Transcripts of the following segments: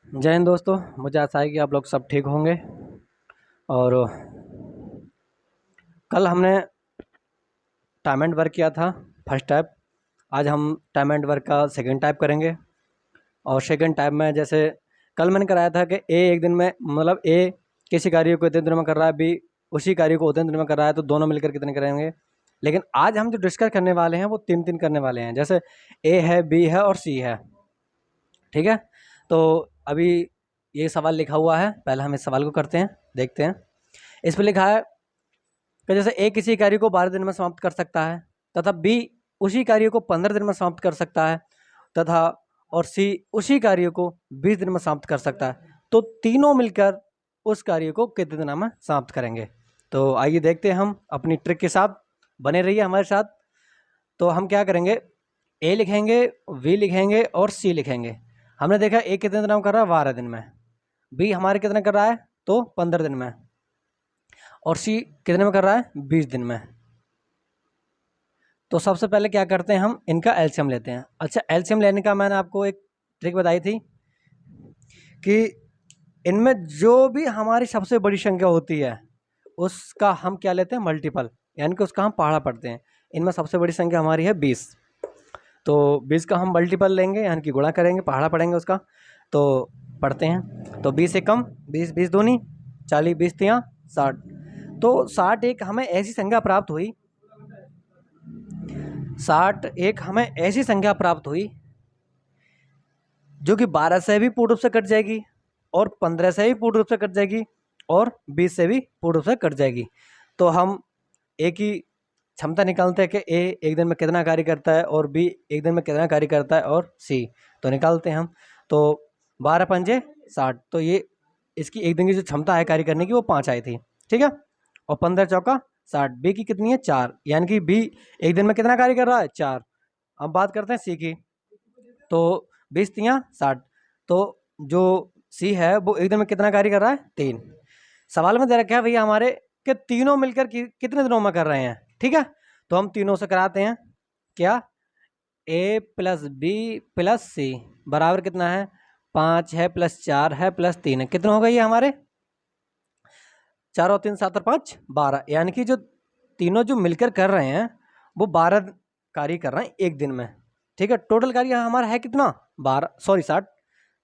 जय हिंद दोस्तों, मुझे आशा है कि आप लोग सब ठीक होंगे। और कल हमने टाइम एंड वर्क किया था फर्स्ट टाइप। आज हम टाइम एंड वर्क का सेकंड टाइप करेंगे। और सेकंड टाइप में जैसे कल मैंने कराया था कि ए एक दिन में मतलब ए किसी कार्य को इतने दिन में कर रहा है, बी उसी कार्य को उतने दिन में कर रहा है, तो दोनों मिलकर कितने करेंगे। लेकिन आज हम जो डिस्कस करने वाले हैं वो तीन तीन करने वाले हैं। जैसे ए है, बी है और सी है। ठीक है, तो अभी ये सवाल लिखा हुआ है, पहले हम इस सवाल को करते हैं, देखते हैं। इस पर लिखा है कि जैसे ए किसी कार्य को 12 दिन में समाप्त कर सकता है, तथा बी उसी कार्य को 15 दिन में समाप्त कर सकता है, तथा और सी उसी कार्य को 20 दिन में समाप्त कर सकता है। तो तीनों मिलकर उस कार्य को कितने दिनों में समाप्त करेंगे। तो आइए देखते हैं, हम अपनी ट्रिक के साथ बने रहिए हमारे साथ। तो हम क्या करेंगे, ए लिखेंगे, वी लिखेंगे और सी लिखेंगे। हमने देखा ए कितने दिन में कर रहा है, 12 दिन में। बी हमारे कितने कर रहा है, तो 15 दिन में। और सी कितने में कर रहा है, 20 दिन में। तो सबसे पहले क्या करते हैं, हम इनका एलसीएम लेते हैं। अच्छा, एलसीएम लेने का मैंने आपको एक ट्रिक बताई थी कि इनमें जो भी हमारी सबसे बड़ी संख्या होती है उसका हम क्या लेते हैं, मल्टीपल, यानी कि उसका हम पहाड़ा पढ़ते हैं। इनमें सबसे बड़ी संख्या हमारी है 20, तो 20 का हम मल्टीपल लेंगे, यानी कि गुणा करेंगे, पहाड़ा पढ़ेंगे उसका। तो पढ़ते हैं, तो 20 से कम, 20 20 दूनी 40, 20 तियाँ 60। तो 60 एक हमें ऐसी संख्या प्राप्त हुई, 60 एक हमें ऐसी संख्या प्राप्त हुई जो कि 12 से भी पूर्ण रूप से कट जाएगी, और 15 से भी पूर्ण रूप से कट जाएगी, और 20 से भी पूर्ण रूप से कट जाएगी। तो हम ए की क्षमता निकालते हैं कि ए एक दिन में कितना कार्य करता है, और बी एक दिन में कितना कार्य करता है, और सी तो निकालते हैं हम। तो 12 पंजे 60, तो ये इसकी एक दिन की जो क्षमता है कार्य करने की वो 5 आई थी। ठीक है, और 15 चौका 60, बी की कितनी है, 4, यानी कि बी एक दिन में कितना कार्य कर रहा है, 4। अब बात करते हैं सी की, तो 20 तियाँ 60, तो जो सी है वो एक दिन में कितना कार्य कर रहा है, 3। सवाल में दे रखा है भैया हमारे कि तीनों मिलकर कितने दिनों में कर रहे हैं। ठीक है, तो हम तीनों से कराते हैं। क्या, ए प्लस बी प्लस सी बराबर कितना है, 5 है प्लस 4 है प्लस 3 है। कितने हो गए ये हमारे, 4 और 3 7 और 5 12, यानी कि जो तीनों जो मिलकर कर रहे हैं वो 12 कार्य कर रहे हैं एक दिन में। ठीक है, टोटल कार्य हमारा है कितना, 12 सॉरी 60।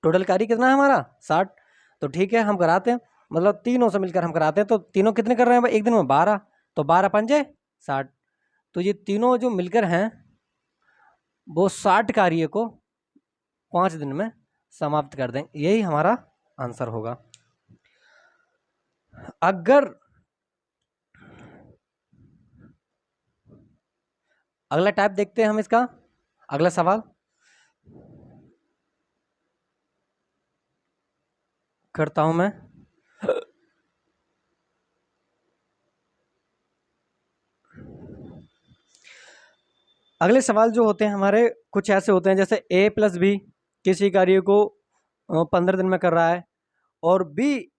टोटल कार्य कितना है हमारा, 60। तो ठीक है, हम कराते हैं, मतलब तीनों से मिलकर हम कराते हैं। तो तीनों कितने कर रहे हैं एक दिन में, 12, तो 12 पंजे 60। तो ये तीनों जो मिलकर हैं वो 60 कार्य को 5 दिन में समाप्त कर दें, यही हमारा आंसर होगा। अगर अगला टाइप देखते हैं हम इसका, अगला सवाल करता हूं मैं। अगले सवाल जो होते हैं हमारे कुछ ऐसे होते हैं, जैसे ए प्लस बी किसी कार्य को 15 दिन में कर रहा है, और बी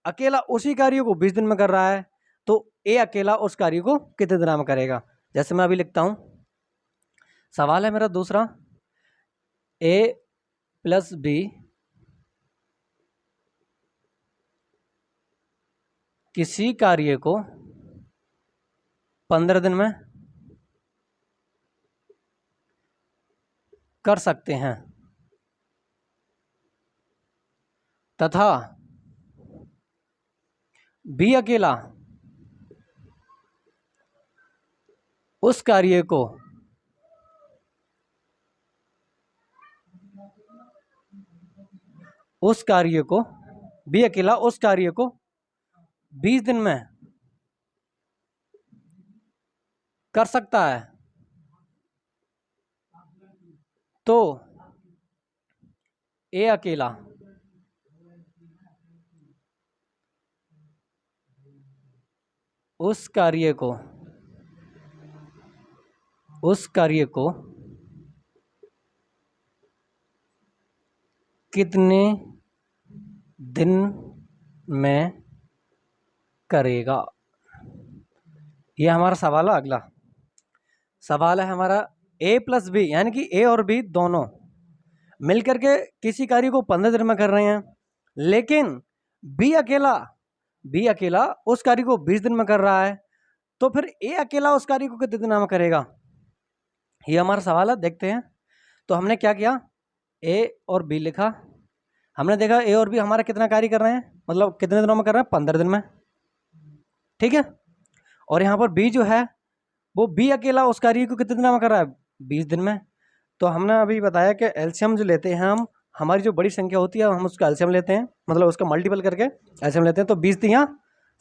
अकेला उसी कार्य को 20 दिन में कर रहा है, तो ए अकेला उस कार्य को कितने दिन में करेगा। जैसे मैं अभी लिखता हूं, सवाल है मेरा दूसरा, ए प्लस बी किसी कार्य को 15 दिन में कर सकते हैं, तथा बी अकेला उस कार्य को बी अकेला उस कार्य को 20 दिन में कर सकता है। तो ए अकेला उस कार्य को कितने दिन में करेगा, ये हमारा सवाल है। अगला सवाल है हमारा, ए प्लस बी यानी कि ए और बी दोनों मिलकर के किसी कार्य को 15 दिन में कर रहे हैं, लेकिन बी अकेला उस कार्य को 20 दिन में कर रहा है, तो फिर ए अकेला उस कार्य को कितने दिनों में करेगा? ये हमारा सवाल है। देखते हैं। तो हमने क्या किया, ए और बी लिखा। हमने देखा ए और बी हमारा कितना कार्य कर रहे हैं, मतलब कितने दिनों में कर रहे हैं, 15 दिन में, ठीक है। और यहाँ पर बी जो है वो बी अकेला उस कार्य को कितने दिनों में कर रहा है, 20 दिन में। तो हमने अभी बताया कि एलसीएम जो लेते हैं हम, हमारी जो बड़ी संख्या होती है हम उसका एलसीएम लेते हैं, मतलब उसका मल्टीपल करके एलसीएम लेते हैं। तो 20 दिया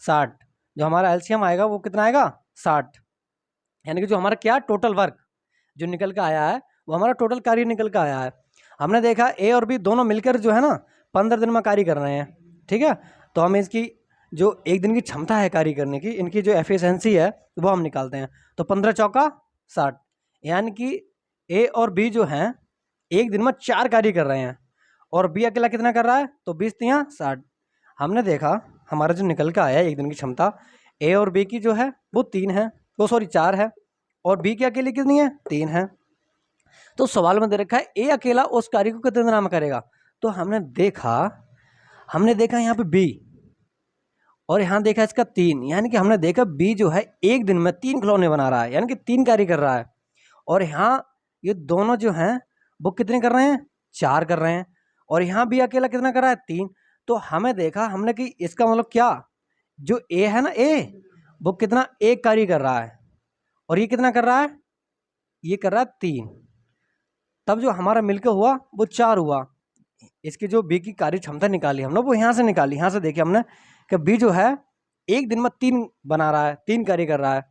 60, जो हमारा एलसीएम आएगा वो कितना आएगा, 60। यानी कि जो हमारा क्या टोटल वर्क जो निकल के आया है वो हमारा टोटल कार्य निकल के आया है। हमने देखा ए और बी दोनों मिलकर जो है ना 15 दिन में कार्य कर रहे हैं, ठीक है। तो हम इसकी जो एक दिन की क्षमता है कार्य करने की, इनकी जो एफिशिएंसी है वो हम निकालते हैं। तो 15 चौका 60, यानी कि ए और बी जो हैं एक दिन में 4 कार्य कर रहे हैं, और बी अकेला कितना कर रहा है, तो 20 तिया 60। हमने देखा हमारा जो निकल के आया है एक दिन की क्षमता ए और बी की जो है वो 3 है, वो सॉरी 4 है, और बी की अकेली कितनी है, 3 है। तो सवाल में दे रखा है ए अकेला उस कार्य को कितने दिन में करेगा। तो हमने देखा यहाँ पे बी, और यहाँ देखा इसका 3, यानी कि हमने देखा बी जो है एक दिन में 3 खिलौने बना रहा है, यानी कि 3 कार्य कर रहा है। और यहाँ ये दोनों जो हैं वो कितने कर रहे हैं, 4 कर रहे हैं, और यहाँ बी अकेला कितना कर रहा है, 3। तो हमें देखा हमने कि इसका मतलब क्या, जो ए है ना, ए वो कितना एक कार्य कर रहा है, और ये कितना कर रहा है, ये कर रहा है 3। तब जो हमारा मिलकर हुआ वो 4 हुआ। इसकी जो बी की कार्य क्षमता निकाली हमने वो यहाँ से निकाली। यहाँ से देखिए हमने कि बी जो है एक दिन में 3 बना रहा है, 3 कार्य कर रहा है,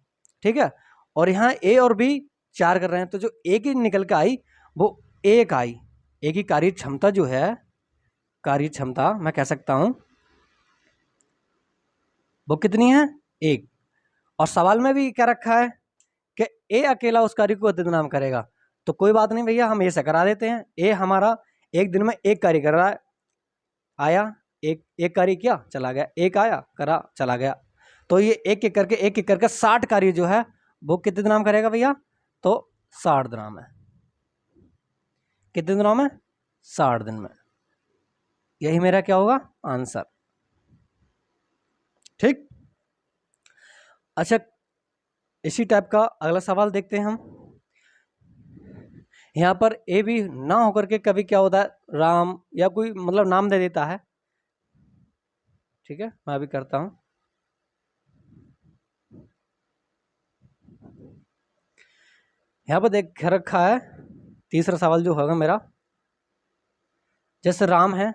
ठीक है। और यहाँ ए और बी 4 कर रहे हैं, तो जो ए की निकल के आई वो 1 आई। ए की कार्य क्षमता जो है, कार्य क्षमता मैं कह सकता हूँ वो कितनी है, 1। और सवाल में भी क्या रखा है कि ए अकेला उस कार्य को कितने दिन में करेगा। तो कोई बात नहीं भैया, हम ए से करा देते हैं। ए हमारा एक दिन में 1 कार्य कर रहा है, आया एक कार्य किया चला गया, एक आया करा चला गया। तो ये एक एक करके 60 कार्य जो है वो कितने दिन में करेगा भैया, तो 60 दिन में। कितने दिनों में, 60 दिन में। यही मेरा क्या होगा, आंसर, ठीक। अच्छा, इसी टाइप का अगला सवाल देखते हैं हम। यहाँ पर ए भी ना होकर के कभी क्या होता है, राम या कोई मतलब नाम दे देता है, ठीक है। मैं अभी करता हूं। यहाँ पर देख रखा है तीसरा सवाल जो होगा मेरा, जैसे राम है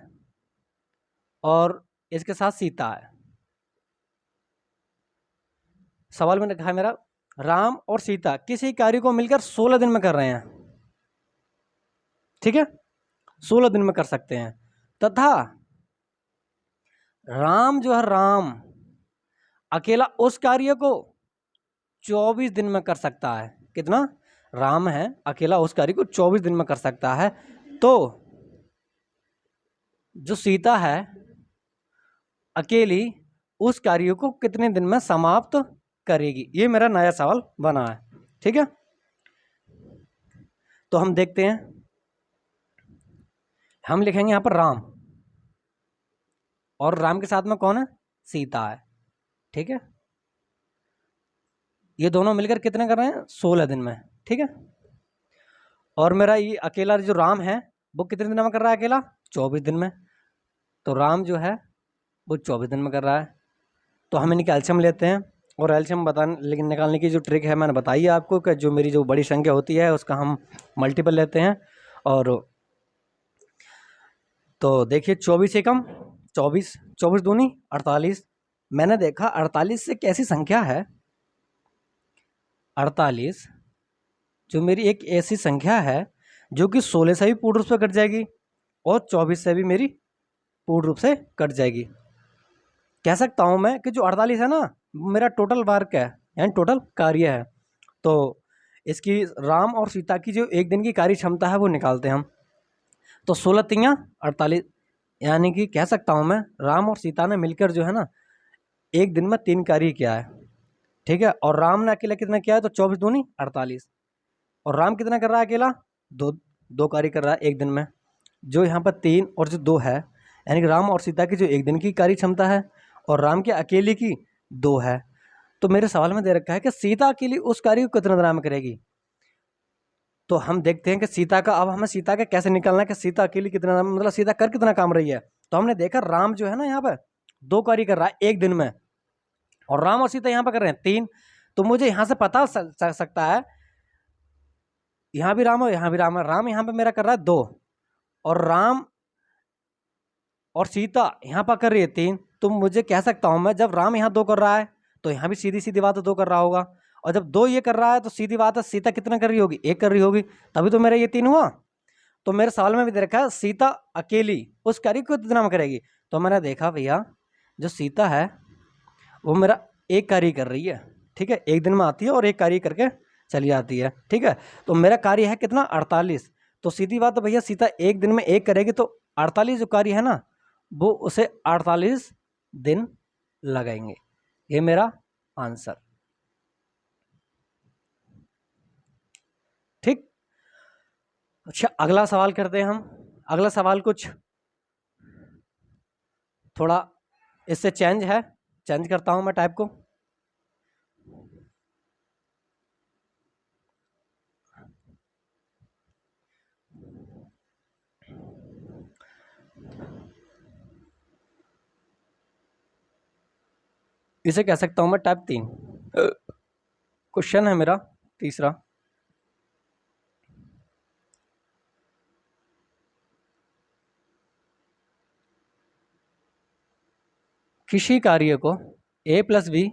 और इसके साथ सीता है। सवाल में लिखा है मेरा, राम और सीता किसी कार्य को मिलकर 16 दिन में कर रहे हैं, ठीक है, 16 दिन में कर सकते हैं। तथा राम जो है, राम अकेला उस कार्य को 24 दिन में कर सकता है। कितना, राम है अकेला उस कार्य को 24 दिन में कर सकता है। तो जो सीता है अकेली उस कार्य को कितने दिन में समाप्त करेगी। ये मेरा नया सवाल बना है, ठीक है। तो हम देखते हैं, हम लिखेंगे यहां पर राम, और राम के साथ में कौन है, सीता है, ठीक है। ये दोनों मिलकर कितने कर रहे हैं, 16 दिन में, ठीक है। और मेरा ये अकेला जो राम है वो कितने दिन में कर रहा है, अकेला 24 दिन में। तो राम जो है वो 24 दिन में कर रहा है। तो हम इनकी एल्शियम लेते हैं, और एल्शियम लेकिन निकालने की जो ट्रिक है मैंने बताई है आपको, कि जो मेरी जो बड़ी संख्या होती है उसका हम मल्टीपल लेते हैं। और तो देखिए 24 एकम 24, 24 दूनी 48। मैंने देखा 48 से कैसी संख्या है, 48 जो मेरी एक ऐसी संख्या है जो कि 16 से भी पूर्ण रूप से कट जाएगी, और 24 से भी मेरी पूर्ण रूप से कट जाएगी। कह सकता हूँ मैं कि जो 48 है ना मेरा टोटल वर्क है, यानी टोटल कार्य है। तो इसकी राम और सीता की जो एक दिन की कार्य क्षमता है वो निकालते हैं हम। तो 16 तियाँ 48, यानी कि कह सकता हूँ मैं राम और सीता ने मिलकर जो है ना एक दिन में 3 कार्य किया है, ठीक है। और राम ने अकेला कितना किया है, तो 24 दूनी 48। और राम कितना कर रहा है, अकेला दो कार्य कर रहा है एक दिन में। जो यहाँ पर 3 और जो 2 है, यानी कि राम और सीता की जो एक दिन की कार्य क्षमता है और राम के अकेले की 2 है। तो मेरे सवाल में दे रखा है कि सीता अकेली उस कार्य को कितने दिन में करेगी। तो हम देखते हैं कि सीता का, अब हमें सीता का कैसे निकालना है कि सीता अकेली कितना, मतलब सीता कर कितना काम रही है। तो हमने देखा राम जो है ना यहाँ पर 2 कार्य कर रहा है एक दिन में, और राम और सीता यहाँ पर कर रहे हैं 3। तो मुझे यहाँ से पता सकता है, यहाँ भी राम है यहाँ भी राम है, राम यहाँ पे मेरा कर रहा है 2 और राम और सीता यहाँ पर कर रही है 3। तो मुझे कह सकता हूँ मैं, जब राम यहाँ 2 कर रहा है तो यहाँ भी सीधी सीधी बात है 2 कर रहा होगा, और जब 2 ये कर रहा है तो सीधी बात है सीता कितना कर रही होगी, 1 कर रही होगी, तभी तो मेरा ये 3 हुआ। तो मेरे सवाल में भी दे रखा है सीता अकेली उस कार्य को कितना में करेगी। तो मैंने देखा भैया जो सीता है वो मेरा 1 कार्य कर रही है, ठीक है, एक दिन में आती है और 1 कार्य करके चली जाती है, ठीक है। तो मेरा कार्य है कितना 48। तो सीधी बात है भैया सीता एक दिन में 1 करेगी, तो 48 जो कार्य है ना वो उसे 48 दिन लगाएंगे। ये मेरा आंसर, ठीक। अच्छा अगला सवाल करते हैं हम। अगला सवाल कुछ थोड़ा इससे चेंज करता हूं मैं टाइप को। इसे कह सकता हूं मैं टाइप 3। क्वेश्चन है मेरा तीसरा, किसी कार्य को a प्लस बी,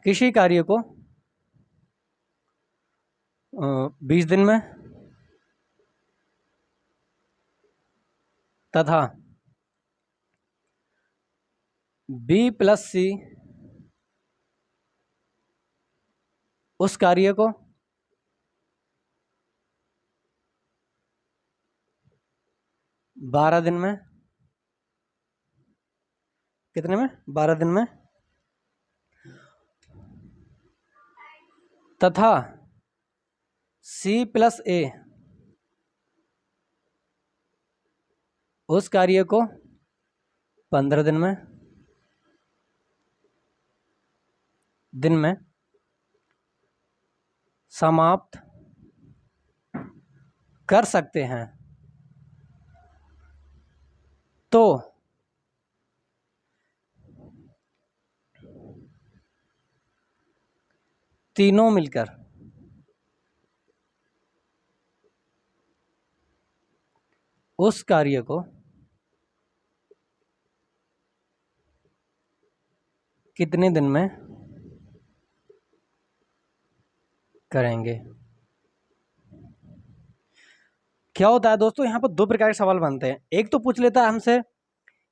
किसी कार्य को 20 दिन में तथा b प्लस सी उस कार्य को 12 दिन में, कितने में 12 दिन में, तथा c प्लस ए उस कार्य को 15 दिन में समाप्त कर सकते हैं। तो तीनों मिलकर उस कार्य को कितने दिन में करेंगे। क्या होता है दोस्तों, यहाँ पर 2 प्रकार के सवाल बनते हैं। एक तो पूछ लेता है हमसे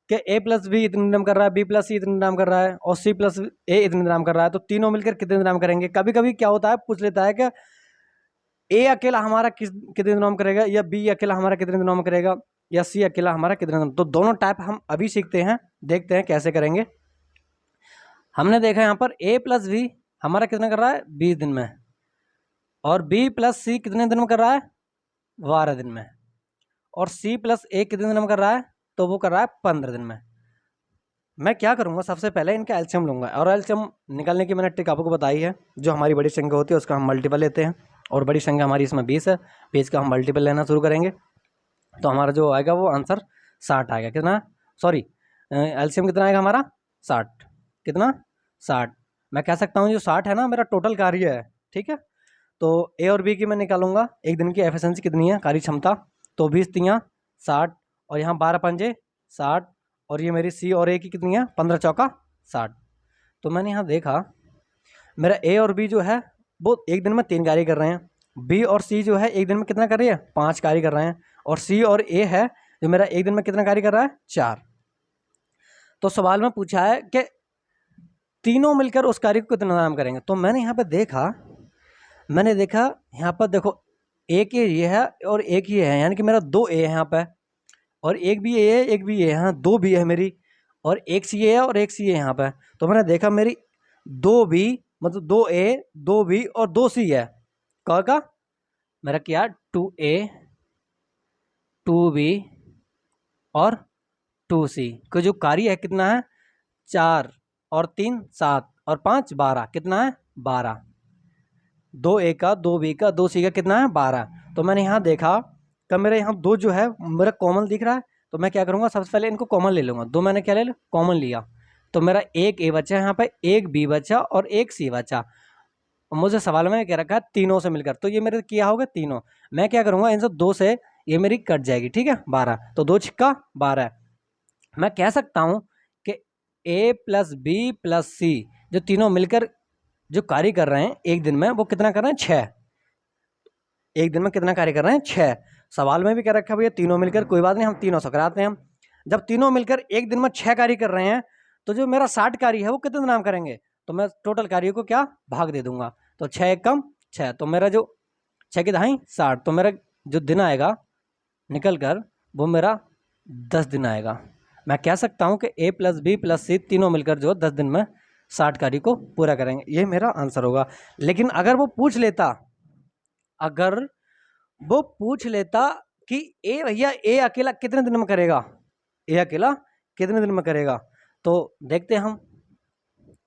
कि a प्लस बी इतने दिन कर रहा है, b प्लस सी इतने दिन कर रहा है और c प्लस ए इतने दिन कर रहा है, तो तीनों मिलकर कितने दिन करेंगे। कभी कभी क्या होता है पूछ लेता है कि a अकेला हमारा कितने दिनों में करेगा, या b अकेला हमारा कितने दिनों में करेगा, या c अकेला हमारा कितने दिन। तो दोनों टाइप हम अभी सीखते हैं, देखते हैं कैसे करेंगे। हमने देखा यहाँ पर a प्लस बी हमारा कितना कर रहा है 20 दिन में, और b प्लस सी कितने दिन में कर रहा है 12 दिन में, और c प्लस ए कितने दिन में कर रहा है, तो वो कर रहा है 15 दिन में। मैं क्या करूँगा, सबसे पहले इनका एलसीएम लूँगा, और एलसीएम निकालने की मैंने ट्रिक आपको बताई है। जो हमारी बड़ी संख्या होती है उसका हम मल्टीपल लेते हैं, और बड़ी संख्या हमारी इसमें 20 है, 20 का हम मल्टीपल लेना शुरू करेंगे, तो हमारा जो आएगा वो आंसर 60 आएगा। कितना, सॉरी एलसीएम कितना आएगा हमारा 60, कितना 60। मैं कह सकता हूँ जो 60 है ना मेरा टोटल कार्य है, ठीक है। तो ए और बी की मैं निकालूंगा एक दिन की एफिशिएंसी कितनी है, कार्य क्षमता, तो 20 तियाँ 60, और यहाँ 12 पंजे 60, और ये मेरी सी और ए की कितनी है 15 चौका 60। तो मैंने यहाँ देखा मेरा ए और बी जो है वो एक दिन में 3 कार्य कर रहे हैं, बी और सी जो है एक दिन में कितना कर रही है 5 कार्य कर रहे हैं, और सी और ए है जो मेरा एक दिन में कितना कार्य कर रहा है 4। तो सवाल में पूछा है कि तीनों मिलकर उस कार्य को कितना नाम करेंगे। तो मैंने यहाँ पे देखा यहाँ पर देखो एक ये है और एक ये है, यानी कि मेरा 2 ए है यहाँ पे, और एक भी ए है एक भी ए है, यहाँ 2 बी है मेरी, और एक सी ए है और एक सी है यहाँ पे। तो मैंने देखा मेरी 2 बी मतलब 2 ए 2 बी और 2 सी है, कहाँ का मेरा क्या 2 ए 2 बी और 2C को जो कार्य है कितना है 4 और 3 7 और 5 12 कितना है 12। 2A का 2B का 2C का कितना है 12। तो मैंने यहाँ देखा कि मेरे यहाँ दो जो है मेरा कॉमन दिख रहा है, तो मैं क्या करूँगा सबसे पहले इनको कॉमन ले लूँगा। दो मैंने क्या ले लिया कॉमन लिया, तो मेरा एक A बचा यहाँ पे, एक B बचा और एक C बचा। मुझे सवाल में क्या रखा है तीनों से मिलकर, तो ये मेरे किया होगा तीनों। मैं क्या करूँगा इनसे दो से ये मेरी कट जाएगी, ठीक है 12, तो 2 छिक्का 12। मैं कह सकता हूँ कि A plus B plus C जो तीनों मिलकर जो कार्य कर रहे हैं एक दिन में वो कितना कर रहे हैं 6। एक दिन में कितना कार्य कर रहे हैं 6। सवाल में भी क्या रखा भैया तीनों मिलकर, कोई बात नहीं हम तीनों से कराते हैं। जब तीनों मिलकर एक दिन में 6 कार्य कर रहे हैं तो जो मेरा 60 कार्य है वो कितने नाम करेंगे, तो मैं टोटल कार्यों को क्या भाग दे दूंगा, तो 6 एक कम 6, तो मेरा जो 6 की दहाई 60, तो मेरा जो दिन आएगा निकल कर वो मेरा 10 दिन आएगा। मैं कह सकता हूँ कि A plus B plus C तीनों मिलकर जो 10 दिन में 60 कार्य को पूरा करेंगे, ये मेरा आंसर होगा। लेकिन अगर वो पूछ लेता कि ए भैया ए अकेला कितने दिन में करेगा, ए अकेला कितने दिन में करेगा, तो देखते हैं हम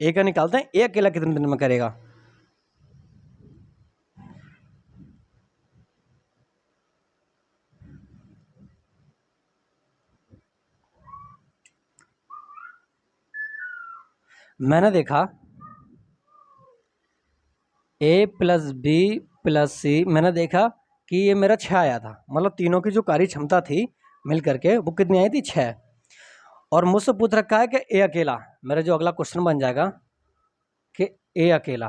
ए का निकालते हैं, ए अकेला कितने दिन में करेगा। मैंने देखा A plus B plus C, मैंने देखा कि ये मेरा 6 आया था, मतलब तीनों की जो कार्य क्षमता थी मिल करके वो कितनी आई थी 6। और मुझसे पूछ रखा है कि ए अकेला, मेरा जो अगला क्वेश्चन बन जाएगा कि ए अकेला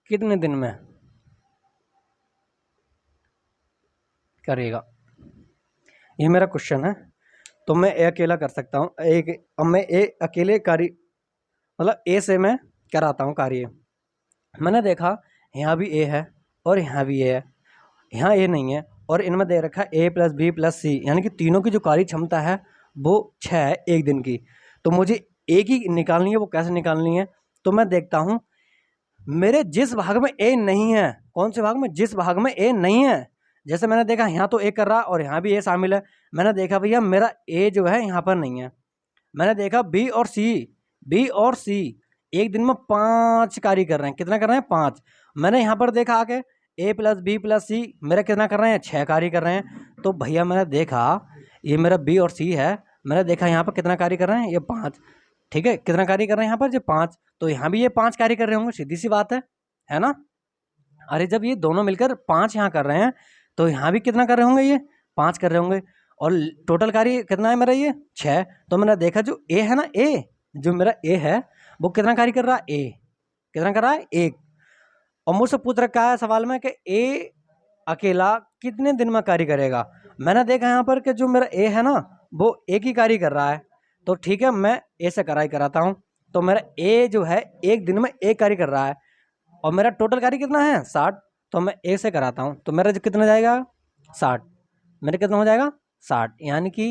कितने दिन में करेगा, ये मेरा क्वेश्चन है। तो मैं ए अकेला कर सकता हूँ एक, अब मैं ए अकेले कार्य मतलब ए से मैं कराता हूँ कार्य। मैंने देखा यहाँ भी ए है और यहाँ भी ए है, यहाँ ए नहीं है और इनमें दे रखा है A plus B plus C, यानी कि तीनों की जो कार्य क्षमता है वो 6 है एक दिन की। तो मुझे एक ही निकालनी है, वो कैसे निकालनी है, तो मैं देखता हूँ मेरे जिस भाग में A नहीं है, कौन से भाग में, जिस भाग में A नहीं है। जैसे मैंने देखा यहाँ तो A कर रहा और यहाँ भी A शामिल है, मैंने देखा भैया मेरा A जो है यहाँ पर नहीं है। मैंने देखा B और C एक दिन में 5 कार्य कर रहे हैं, कितना कर रहे हैं 5। मैंने यहाँ पर देखा आके A plus B plus C मेरा कितना कर रहे हैं 6 कार्य कर रहे हैं। तो भैया मैंने देखा ये मेरा B और C है, मैंने देखा यहाँ पर कितना कार्य कर रहे हैं ये 5, ठीक है कितना कार्य कर रहे हैं यहाँ पर ये 5, तो यहाँ भी ये 5 कार्य कर रहे होंगे, सीधी सी बात है ना। अरे जब ये दोनों मिलकर 5 यहाँ कर रहे हैं तो यहाँ भी कितना कर रहे होंगे ये 5 कर रहे होंगे, और टोटल कार्य कितना है मेरा ये 6। तो मैंने देखा जो A है ना, A जो मेरा A है वो कितना कार्य कर रहा है, A कितना कर रहा है 1। और मुझसे पूछ रखा है सवाल में कि A अकेला कितने दिन में कार्य करेगा। मैंने देखा यहाँ पर कि जो मेरा A है ना वो एक ही कार्य कर रहा है, तो ठीक है मैं A से कराता हूँ। तो मेरा A जो है एक दिन में एक कार्य कर रहा है और मेरा टोटल कार्य कितना है 60, तो मैं A से कराता हूँ, तो मेरा जो कितना जाएगा 60, मेरा कितना हो जाएगा 60, यानी कि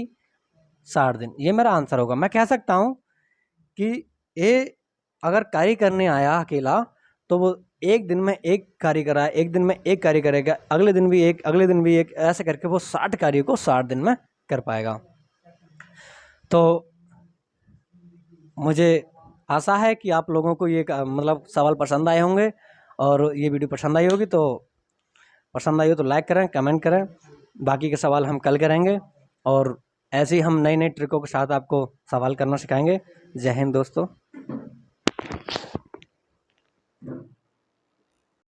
60 दिन, ये मेरा आंसर होगा। मैं कह सकता हूँ कि A अगर कार्य करने आया अकेला तो वो एक दिन में एक कार्य करा है, एक दिन में एक कार्य करेगा, अगले दिन भी एक, अगले दिन भी एक, ऐसे करके वो 60 कार्यों को 60 दिन में कर पाएगा। तो मुझे आशा है कि आप लोगों को ये मतलब सवाल पसंद आए होंगे, और ये वीडियो पसंद आई होगी तो लाइक करें, कमेंट करें। बाकी के सवाल हम कल करेंगे, और ऐसे ही हम नई नई ट्रिकों के साथ आपको सवाल करना सिखाएंगे। जय हिंद दोस्तों।